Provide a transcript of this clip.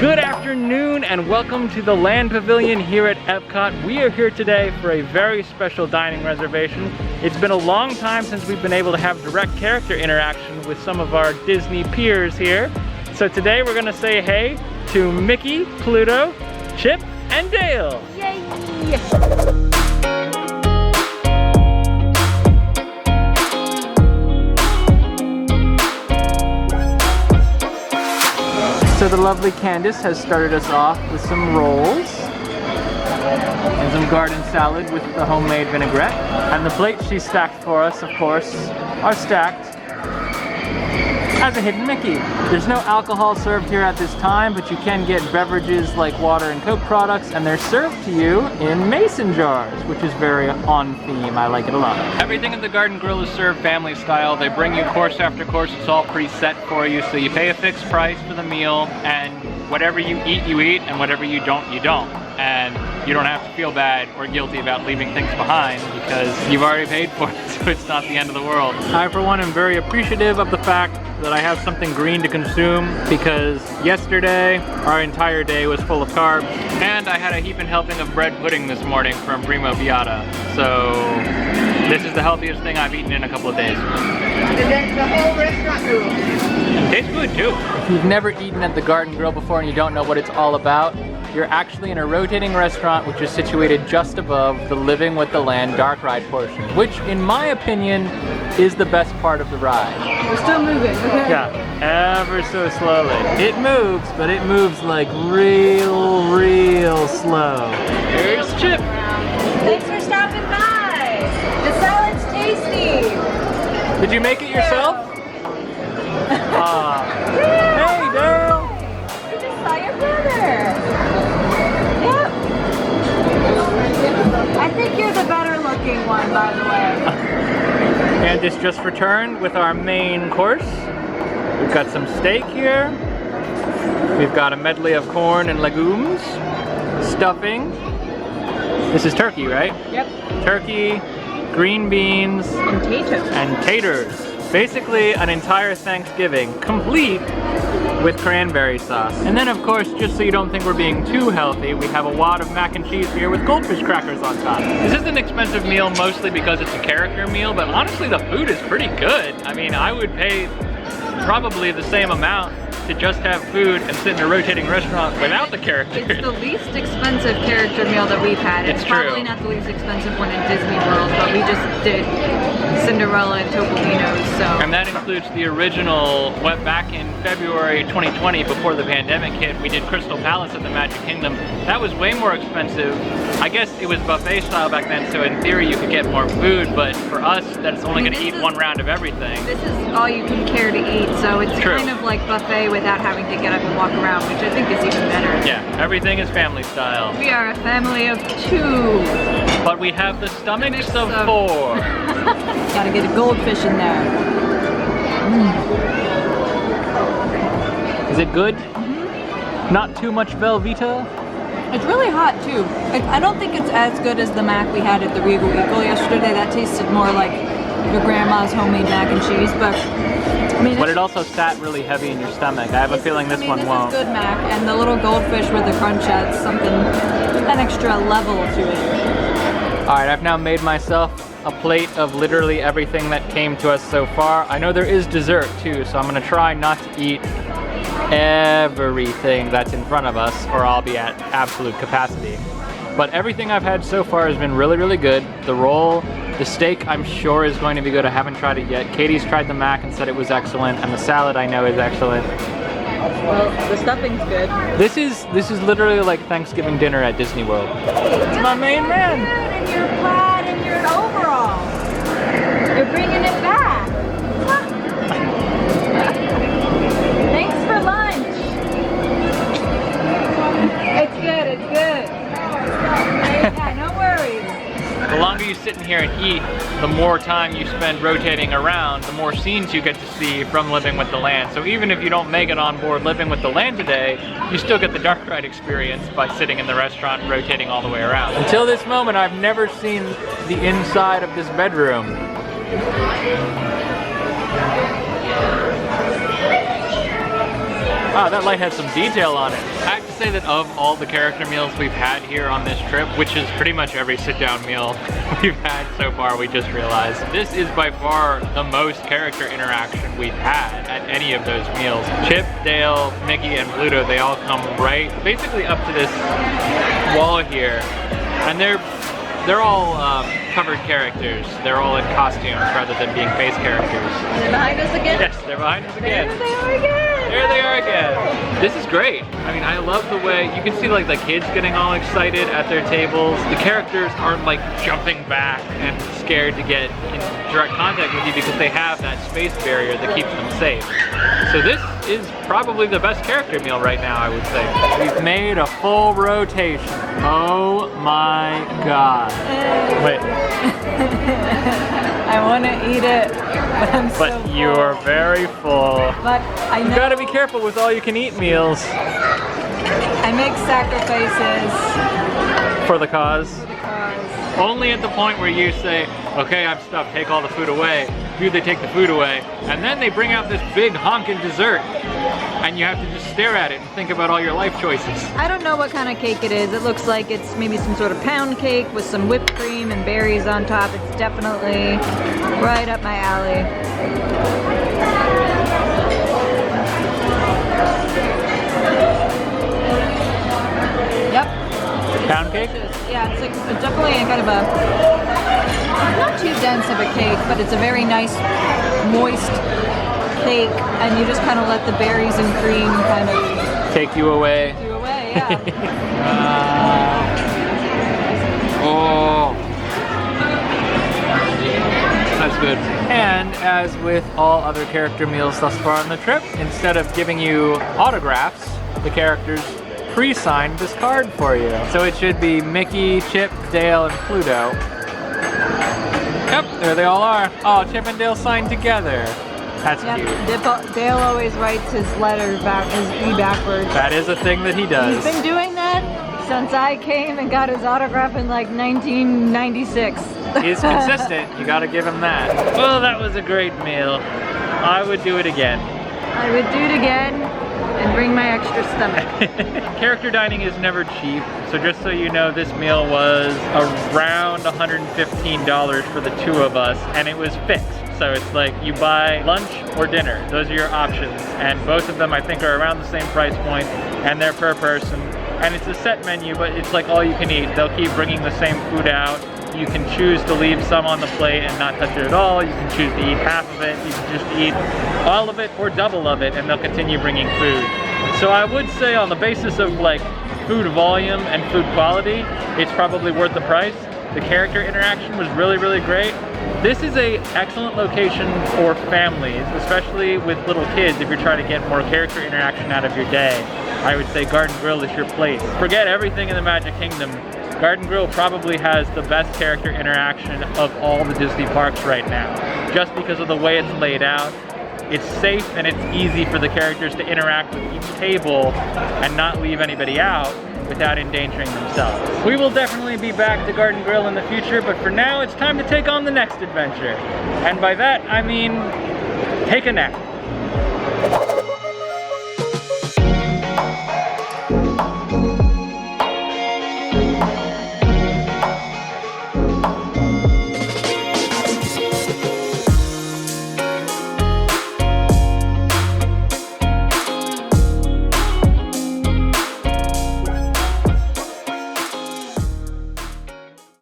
Good afternoon and welcome to the Land Pavilion here at EPCOT. We are here today for a very special dining reservation. It's been a long time since we've been able to have direct character interaction with some of our Disney peers here. So today we're gonna say hey to Mickey, Pluto, Chip, and Dale. Yay! So the lovely Candace has started us off with some rolls and some garden salad with the homemade vinaigrette. And the plates she stacked for us, of course, are stacked as a hidden Mickey. There's no alcohol served here at this time, but you can get beverages like water and Coke products, and they're served to you in mason jars, which is very on theme. I like it a lot. Everything at the Garden Grill is served family style. They bring you course after course. It's all preset for you, so you pay a fixed price for the meal, and whatever you eat, and whatever you don't, you don't. And you don't have to feel bad or guilty about leaving things behind because you've already paid for it, so it's not the end of the world. I, for one, am very appreciative of the fact that I have something green to consume, because yesterday our entire day was full of carbs, and I had a heaping helping of bread pudding this morning from Primo Beata. So this is the healthiest thing I've eaten in a couple of days. And then the whole restaurant moves. It tastes good too. If you've never eaten at the Garden Grill before and you don't know what it's all about, you're actually in a rotating restaurant which is situated just above the Living with the Land dark ride portion, which in my opinion is the best part of the ride. We're still moving, okay? Yeah, ever so slowly. It moves, but it moves like real slow. Here's Chip. Thanks for stopping by. The salad's tasty. Did you make it yourself? Hey, Dale. I just saw your brother. Yep. I think you're the better looking one, by the way. And this just returned with our main course. We've got some steak here. We've got a medley of corn and legumes, stuffing. This is turkey, right? Yep. Turkey, green beans, And taters. and taters. Basically an entire Thanksgiving, complete with cranberry sauce. And then of course, just so you don't think we're being too healthy, we have a wad of mac and cheese here with Goldfish crackers on top. This is an expensive meal mostly because it's a character meal, but honestly the food is pretty good. I mean, I would pay probably the same amount to just have food and sit in a rotating restaurant without the characters. It's the least expensive character meal that we've had. It's probably true. not the least expensive one in Disney World, but we just did Cinderella and Topolino's, so. And that includes the original, went back in February 2020 before the pandemic hit. We did Crystal Palace at the Magic Kingdom. That was way more expensive. I guess it was buffet style back then, so in theory you could get more food, but for us, that's only gonna eat one round of everything. This is all you can care to eat, so it's True. kind of like buffet without having to get up and walk around, which I think is even better. Yeah, everything is family style. We are a family of 2. But we have the stomachs of 4. Gotta get a goldfish in there. Is it good? Not too much Velveeta? It's really hot too. I don't think it's as good as the mac we had at the Regal Eagle yesterday. That tasted more like your grandma's homemade mac and cheese, but I mean, But it also sat really heavy in your stomach. I have a feeling this one won't. This is good mac, and the little goldfish with the crunch adds something, an extra level to it. Alright, I've now made myself a plate of literally everything that came to us so far. I know there is dessert too, so I'm gonna try not to eat everything that's in front of us, or I'll be at absolute capacity. But everything I've had so far has been really good. The roll, the steak I'm sure is going to be good. I haven't tried it yet. Katie's tried the mac and said it was excellent, and the salad I know is excellent. Well, the stuffing's good. This is literally like Thanksgiving dinner at Disney World. It's my main man. And you're plaid and you're in overalls. You're bringing it back. Thanks for lunch. It's good, it's good. Yeah, no worries. The longer you sit in here and eat, the more time you spend rotating around, the more scenes you get to see from Living with the Land. So even if you don't make it on board Living with the Land today, you still get the dark ride experience by sitting in the restaurant rotating all the way around. Until this moment, I've never seen the inside of this bedroom. Ah, that light has some detail on it. I have to say that of all the character meals we've had here on this trip, which is pretty much every sit-down meal we've had so far, we just realized, this is by far the most character interaction we've had at any of those meals. Chip, Dale, Mickey, and Pluto, they all come right basically up to this wall here, and they're all covered characters. They're all in costumes rather than being face characters. Are they behind us again? Yes, they're behind us again. There they are again! There they are again. This is great. I mean, I love the way you can see like the kids getting all excited at their tables. The characters aren't like jumping back and scared to get in direct contact with you because they have that space barrier that keeps them safe. So this is probably the best character meal right now, I would say. We've made a full rotation. Oh my god. Wait. I want to eat it, but I'm so full. You're very full. But I know You gotta be careful with all you can eat meals. I make sacrifices For the cause. for the cause. Only at the point where you say, okay, I'm stuffed, take all the food away. Do they take the food away? And then they bring out this big honkin' dessert. And you have to just stare at it and think about all your life choices. I don't know what kind of cake it is. It looks like it's maybe some sort of pound cake with some whipped cream and berries on top. It's definitely right up my alley. Yep. Pound cake? Yeah, it's like it's definitely a kind of a not too dense of a cake, but it's a very nice, moist cake, and you just kind of let the berries and cream kind of Take you away. take you away. Yeah. Oh, that's good. And as with all other character meals thus far on the trip, instead of giving you autographs, the characters pre-signed this card for you. So it should be Mickey, Chip, Dale, and Pluto. Yep, there they all are. Oh, Chip and Dale signed together. That's cute. Dale always writes his letter back, his E backwards. That is a thing that he does. He's been doing that since I came and got his autograph in like 1996. He's consistent. You gotta give him that. Well, that was a great meal. I would do it again. I would do it again and bring my extra stomach. Character dining is never cheap, so just so you know, this meal was around $115 for the two of us, and it was fixed. So it's like you buy lunch or dinner. Those are your options, and both of them I think are around the same price point, and they're per person. And it's a set menu, but it's like all you can eat. They'll keep bringing the same food out. You can choose to leave some on the plate and not touch it at all. You can choose to eat half of it. You can just eat all of it or double of it, and they'll continue bringing food. So I would say on the basis of like food volume and food quality, it's probably worth the price. The character interaction was really, really great. This is an excellent location for families, especially with little kids if you're trying to get more character interaction out of your day. I would say Garden Grill is your place. Forget everything in the Magic Kingdom. Garden Grill probably has the best character interaction of all the Disney parks right now, just because of the way it's laid out. It's safe and it's easy for the characters to interact with each table and not leave anybody out without endangering themselves. We will definitely be back to Garden Grill in the future, but for now it's time to take on the next adventure. And by that I mean take a nap.